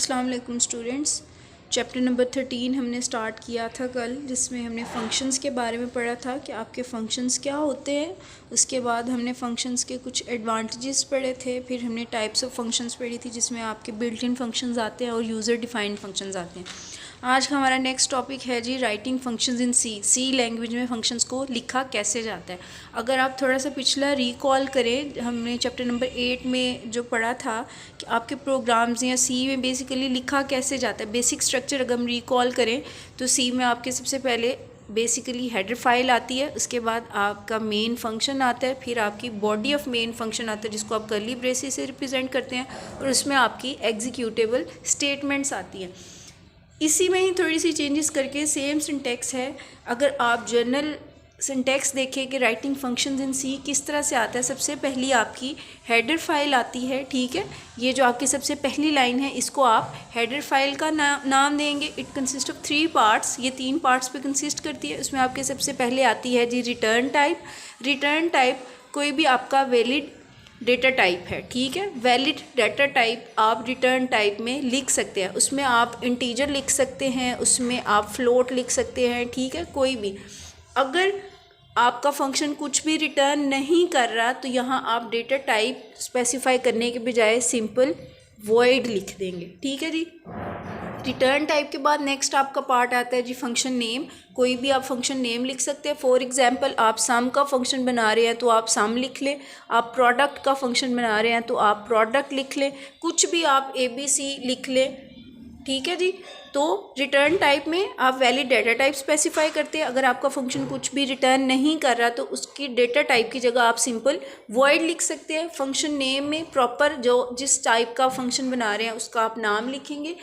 अस्सलाम वालेकुम students. Chapter number 13 हमने स्टार्ट किया था कल, जिसमें हमने फ़ंक्शंस के बारे में पढ़ा था कि आपके फ़ंक्शंस क्या होते हैं। उसके बाद हमने फ़ंक्शंस के कुछ एडवांटेजेस पढ़े थे, फिर हमने टाइप्स ऑफ फ़ंक्शंस पढ़ी थी जिसमें आपके बिल्ट इन फ़ंक्शंस आते हैं और यूज़र डिफाइंड फ़ंक्शंस आते हैं। आज का हमारा नेक्स्ट टॉपिक है जी writing functions in C language में फ़ंक्शंस को लिखा कैसे जाता है। अगर आप थोड़ा सा पिछला रिकॉल करें, हमने चैप्टर नंबर 8 में जो पढ़ा था कि आपके प्रोग्राम्स या सी में बेसिकली लिखा कैसे जाता है, बेसिक स्ट्रक्चर अगर हम रिकॉल करें तो सी में आपके सबसे पहले बेसिकली हेडर फाइल आती है, उसके बाद आपका मेन फंक्शन आता है, फिर आपकी बॉडी ऑफ मेन फंक्शन आता है जिसको आप कर्ली ब्रेसेस से रिप्रेजेंट करते हैं, और उसमें आपकी एग्जीक्यूटेबल स्टेटमेंट्स आती हैं। इसी में ही थोड़ी सी चेंजेस करके सेम सिंटैक्स है। अगर आप जनरल सिंटैक्स देखें कि राइटिंग फंक्शंस इन सी किस तरह से आता है, सबसे पहली आपकी हेडर फाइल आती है, ठीक है। ये जो आपकी सबसे पहली लाइन है इसको आप हेडर फाइल का नाम देंगे। इट कंसिस्ट ऑफ 3 पार्ट्स, ये 3 पार्ट्स पे कंसिस्ट करती है। उसमें आपके सबसे पहले आती है जी रिटर्न टाइप। रिटर्न टाइप कोई भी आपका वैलिड डेटा टाइप है, ठीक है। वैलिड डेटा टाइप आप रिटर्न टाइप में लिख सकते हैं। उसमें आप इंटीजर लिख सकते हैं, उसमें आप फ्लोट लिख सकते हैं, ठीक है, कोई भी। अगर आपका फंक्शन कुछ भी रिटर्न नहीं कर रहा तो यहाँ आप डेटा टाइप स्पेसिफाई करने के बजाय सिंपल वॉइड लिख देंगे, ठीक है जी। रिटर्न टाइप के बाद नेक्स्ट आपका पार्ट आता है जी फंक्शन नेम। कोई भी आप फंक्शन नेम लिख सकते हैं। फॉर एग्जांपल आप सम का फंक्शन बना रहे हैं तो आप सम लिख लें, आप प्रोडक्ट का फंक्शन बना रहे हैं तो आप प्रोडक्ट लिख लें, कुछ भी आप ABC लिख लें, ठीक है जी। तो रिटर्न टाइप में आप वैलिड डेटा टाइप स्पेसिफाई करते हैं। अगर आपका फंक्शन कुछ भी रिटर्न नहीं कर रहा तो उसकी डेटा टाइप की जगह आप सिंपल वॉइड लिख सकते हैं। फंक्शन नेम में प्रॉपर जो जिस टाइप का फंक्शन बना रहे हैं उसका आप नाम लिखेंगे।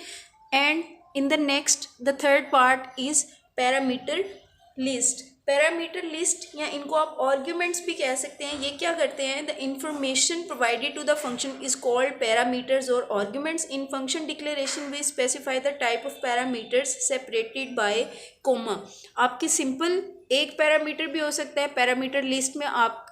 And in the next the third part is parameter list. Parameter list या इनको आप आर्ग्यूमेंट्स भी कह सकते हैं। ये क्या करते हैं, the information provided to the function is called parameters or arguments. In function declaration we specify the type of parameters separated by comma. आपकी सिंपल एक पैरामीटर भी हो सकता है, पैरामीटर लिस्ट में आप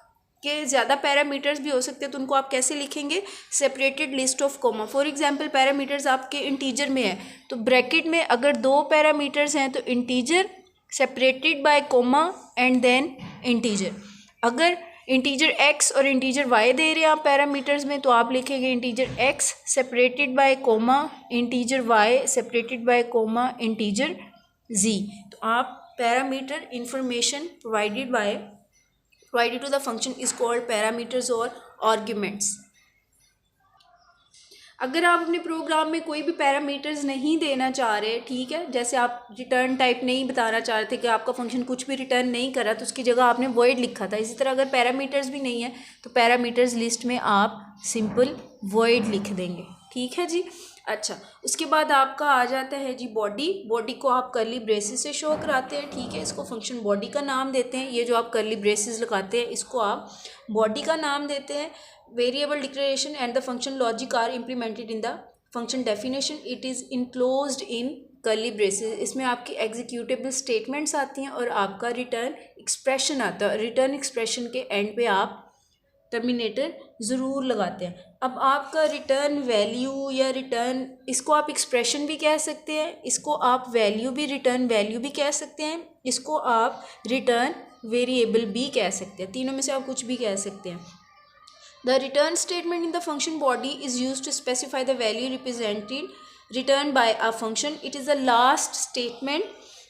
के ज़्यादा पैरामीटर्स भी हो सकते हैं, तो उनको आप कैसे लिखेंगे, separated list of comma. For example parameters आपके इंटीजर में है तो ब्रैकेट में अगर 2 पैरामीटर्स हैं तो integer separated by comma and then integer. अगर इंटीजर x और इंटीजर y दे रहे हैं आप पैरामीटर्स में तो आप लिखेंगे integer x separated by comma, integer y separated by comma, integer z। तो आप parameter information provided to the function is called parameters or arguments। अगर आप अपने प्रोग्राम में कोई भी पैरामीटर्स नहीं देना चाह रहे, ठीक है, जैसे आप रिटर्न टाइप नहीं बताना चाह रहे थे कि आपका फंक्शन कुछ भी रिटर्न नहीं कर रहा तो उसकी जगह आपने वॉइड लिखा था, इसी तरह अगर पैरामीटर्स भी नहीं है तो पैरामीटर्स लिस्ट में आप सिंपल वॉइड लिख देंगे, ठीक है जी। अच्छा, उसके बाद आपका आ जाता है जी बॉडी। बॉडी को आप कर्ली ब्रेसेस से शो कराते हैं, ठीक है, इसको फंक्शन बॉडी का नाम देते हैं। ये जो आप कर्ली ब्रेसेस लगाते हैं इसको आप बॉडी का नाम देते हैं। Variable declaration and the function logic are implemented in the function definition. It is enclosed in curly braces. इसमें आपकी एग्जीक्यूटेबल स्टेटमेंट्स आती हैं और आपका रिटर्न एक्सप्रेशन आता है। रिटर्न एक्सप्रेशन के एंड पे आप टर्मिनेटर ज़रूर लगाते हैं। अब आपका रिटर्न वैल्यू या रिटर्न, इसको आप एक्सप्रेशन भी कह सकते हैं, इसको आप वैल्यू भी रिटर्न वैल्यू भी कह सकते हैं, इसको आप रिटर्न वेरिएबल भी कह सकते हैं। तीनों में से आप कुछ भी कह सकते हैं। The return statement in the function body is used to specify the value represented return by a function. It is the last statement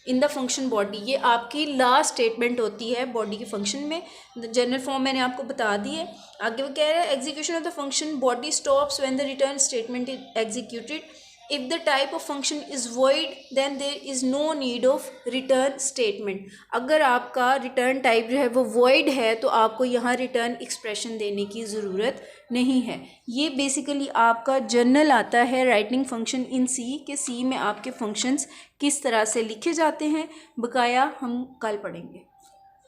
in the function body. ये आपकी लास्ट स्टेटमेंट होती है बॉडी के फंक्शन में। General form मैंने आपको बता दी है। आगे वो कह रहा है execution of the function body stops when the return statement is executed. If the type of function is void then there is no need of return statement. अगर आपका रिटर्न टाइप जो है वो वॉइड है तो आपको यहाँ रिटर्न एक्सप्रेशन देने की ज़रूरत नहीं है। ये बेसिकली आपका जनरल आता है राइटिंग फंक्शन इन सी के सी में आपके फंक्शंस किस तरह से लिखे जाते हैं, बकाया हम कल पढ़ेंगे।